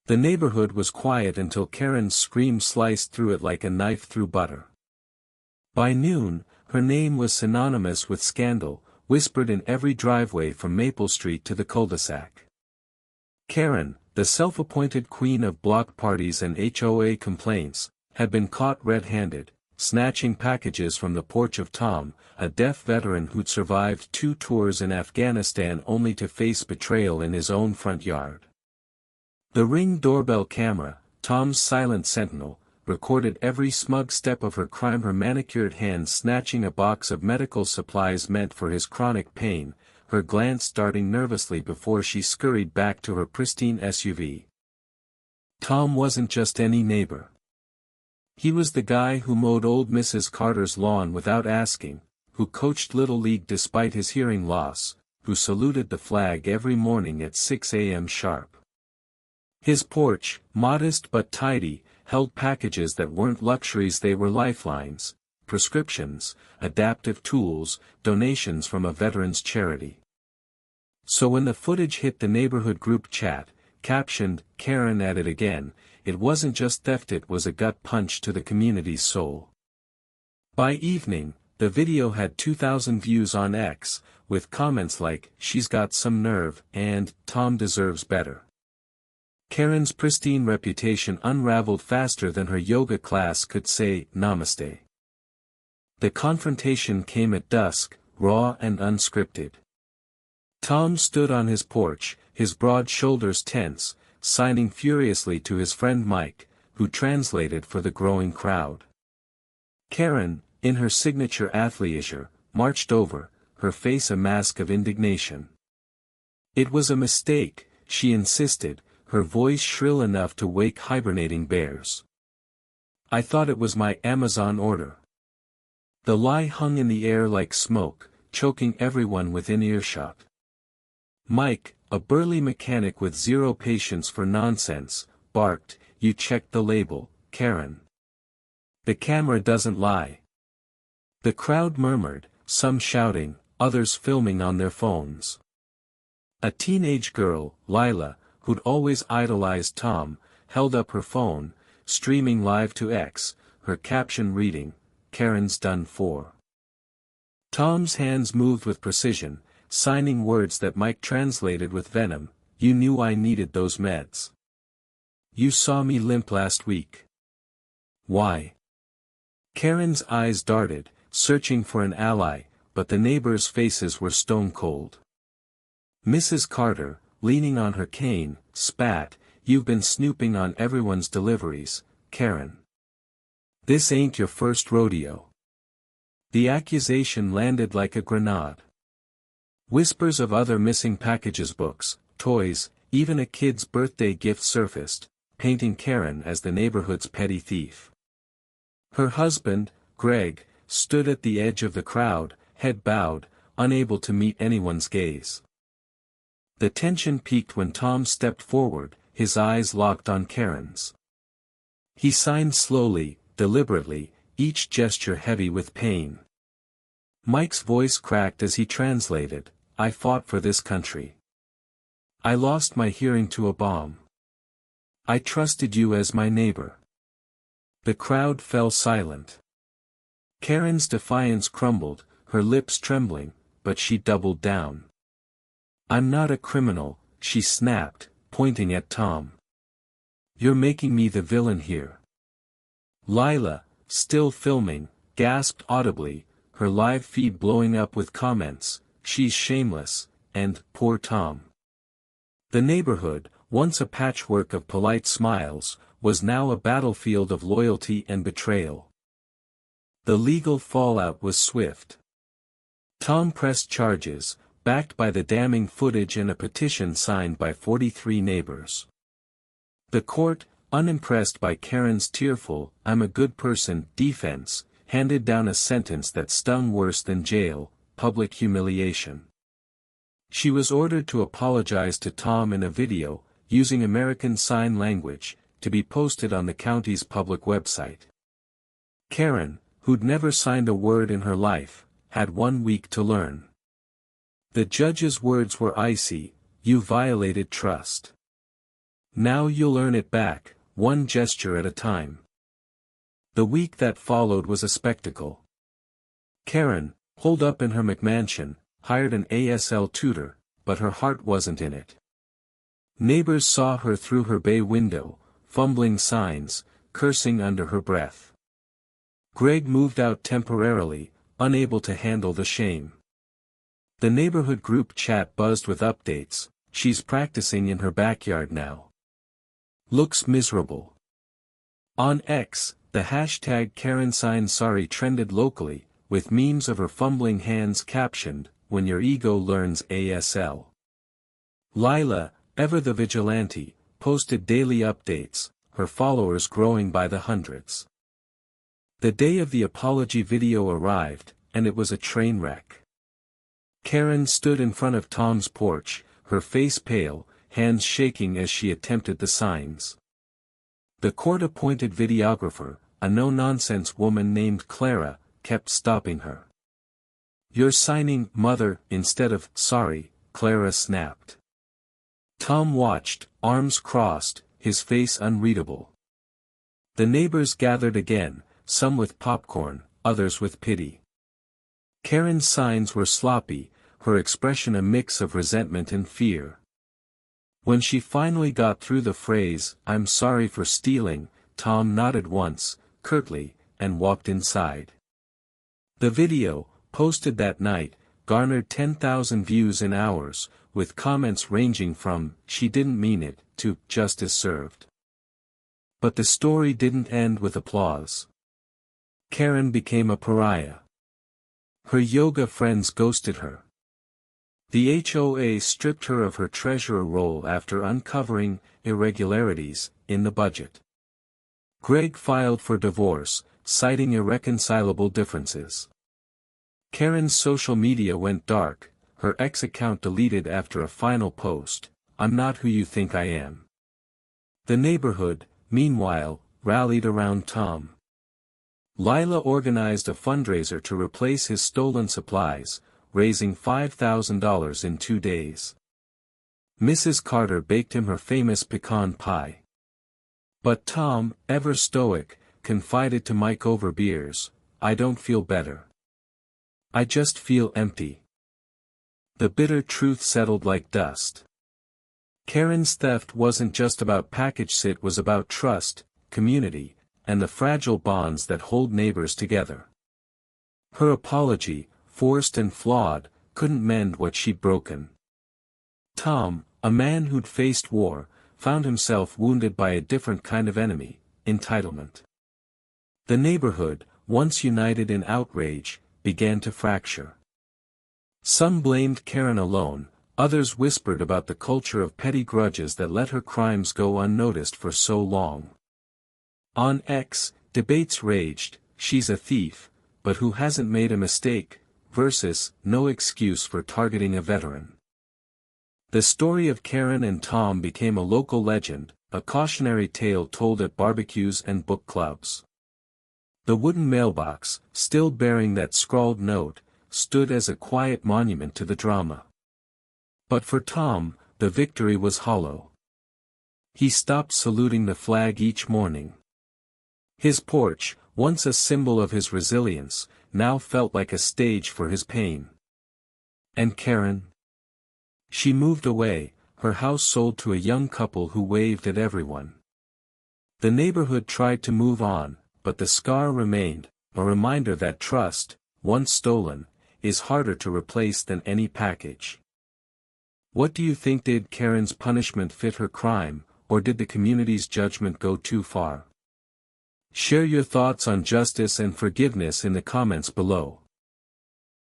The neighborhood was quiet until Karen's scream sliced through it like a knife through butter. By noon, her name was synonymous with scandal, whispered in every driveway from Maple Street to the cul-de-sac. Karen, the self-appointed queen of block parties and HOA complaints, had been caught red-handed, snatching packages from the porch of Tom, a deaf veteran who'd survived 2 tours in Afghanistan only to face betrayal in his own front yard. The Ring doorbell camera, Tom's silent sentinel, recorded every smug step of her crime, her manicured hands snatching a box of medical supplies meant for his chronic pain, her glance darting nervously before she scurried back to her pristine SUV. Tom wasn't just any neighbor. He was the guy who mowed old Mrs. Carter's lawn without asking, who coached Little League despite his hearing loss, who saluted the flag every morning at 6 a.m. sharp. His porch, modest but tidy, held packages that weren't luxuries, they were lifelines, prescriptions, adaptive tools, donations from a veterans charity. So when the footage hit the neighborhood group chat, captioned, "Karen at it again," it wasn't just theft, it was a gut punch to the community's soul. By evening, the video had 2,000 views on X, with comments like, "She's got some nerve," and "Tom deserves better." Karen's pristine reputation unraveled faster than her yoga class could say namaste. The confrontation came at dusk, raw and unscripted. Tom stood on his porch, his broad shoulders tense, signing furiously to his friend Mike, who translated for the growing crowd. Karen, in her signature athleisure, marched over, her face a mask of indignation. "It was a mistake," she insisted, her voice shrill enough to wake hibernating bears. "I thought it was my Amazon order." The lie hung in the air like smoke, choking everyone within earshot. Mike, a burly mechanic with zero patience for nonsense, barked, "You checked the label, Karen. The camera doesn't lie." The crowd murmured, some shouting, others filming on their phones. A teenage girl, Lila, who'd always idolized Tom, held up her phone, streaming live to X, her caption reading, "Karen's done for." Tom's hands moved with precision, signing words that Mike translated with venom, "You knew I needed those meds. You saw me limp last week. Why?" Karen's eyes darted, searching for an ally, but the neighbors' faces were stone cold. Mrs. Carter, leaning on her cane, spat, "You've been snooping on everyone's deliveries, Karen. This ain't your first rodeo." The accusation landed like a grenade. Whispers of other missing packages, books, toys, even a kid's birthday gift surfaced, painting Karen as the neighborhood's petty thief. Her husband, Greg, stood at the edge of the crowd, head bowed, unable to meet anyone's gaze. The tension peaked when Tom stepped forward, his eyes locked on Karen's. He signed slowly, deliberately, each gesture heavy with pain. Mike's voice cracked as he translated, "I fought for this country. I lost my hearing to a bomb. I trusted you as my neighbor." The crowd fell silent. Karen's defiance crumbled, her lips trembling, but she doubled down. "I'm not a criminal," she snapped, pointing at Tom. "You're making me the villain here." Lila, still filming, gasped audibly, her live feed blowing up with comments, "She's shameless," and "Poor Tom." The neighborhood, once a patchwork of polite smiles, was now a battlefield of loyalty and betrayal. The legal fallout was swift. Tom pressed charges, backed by the damning footage and a petition signed by 43 neighbors. The court, unimpressed by Karen's tearful, "I'm a good person" defense, handed down a sentence that stung worse than jail, public humiliation. She was ordered to apologize to Tom in a video, using American Sign Language, to be posted on the county's public website. Karen, who'd never signed a word in her life, had 1 week to learn. The judge's words were icy, "You violated trust. Now you'll earn it back, one gesture at a time. The week that followed was a spectacle. Karen, holed up in her McMansion, hired an ASL tutor, but her heart wasn't in it. Neighbors saw her through her bay window, fumbling signs, cursing under her breath. Greg moved out temporarily, unable to handle the shame. The neighborhood group chat buzzed with updates. She's practicing in her backyard now. Looks miserable. On X, the hashtag #KarenSignSorry trended locally, with memes of her fumbling hands captioned, "When your ego learns ASL." Lila, ever the vigilante, posted daily updates, her followers growing by the hundreds. The day of the apology video arrived, and it was a train wreck. Karen stood in front of Tom's porch, her face pale, hands shaking as she attempted the signs. The court-appointed videographer, a no-nonsense woman named Clara, kept stopping her. "You're signing, mother, instead of sorry," Clara snapped. Tom watched, arms crossed, his face unreadable. The neighbors gathered again, some with popcorn, others with pity. Karen's signs were sloppy, her expression a mix of resentment and fear. When she finally got through the phrase, "I'm sorry for stealing," Tom nodded once, curtly, and walked inside. The video, posted that night, garnered 10,000 views in hours, with comments ranging from, "She didn't mean it," to, "Justice served." But the story didn't end with applause. Karen became a pariah. Her yoga friends ghosted her. The HOA stripped her of her treasurer role after uncovering irregularities in the budget. Greg filed for divorce, citing irreconcilable differences. Karen's social media went dark, her ex account deleted after a final post, "I'm not who you think I am." The neighborhood, meanwhile, rallied around Tom. Lila organized a fundraiser to replace his stolen supplies, raising $5,000 in 2 days. Mrs. Carter baked him her famous pecan pie. But Tom, ever stoic, confided to Mike over beers, "I don't feel better. I just feel empty." The bitter truth settled like dust. Karen's theft wasn't just about package, it was about trust, community, and the fragile bonds that hold neighbors together. Her apology, forced and flawed, couldn't mend what she'd broken. Tom, a man who'd faced war, found himself wounded by a different kind of enemy, entitlement. The neighborhood, once united in outrage, began to fracture. Some blamed Karen alone, others whispered about the culture of petty grudges that let her crimes go unnoticed for so long. On X, debates raged, "She's a thief, but who hasn't made a mistake?" versus, "No excuse for targeting a veteran." The story of Karen and Tom became a local legend, a cautionary tale told at barbecues and book clubs. The wooden mailbox, still bearing that scrawled note, stood as a quiet monument to the drama. But for Tom, the victory was hollow. He stopped saluting the flag each morning. His porch, once a symbol of his resilience, now felt like a stage for his pain. And Karen? She moved away, her house sold to a young couple who waved at everyone. The neighborhood tried to move on, but the scar remained, a reminder that trust, once stolen, is harder to replace than any package. What do you think? Did Karen's punishment fit her crime, or did the community's judgment go too far? Share your thoughts on justice and forgiveness in the comments below.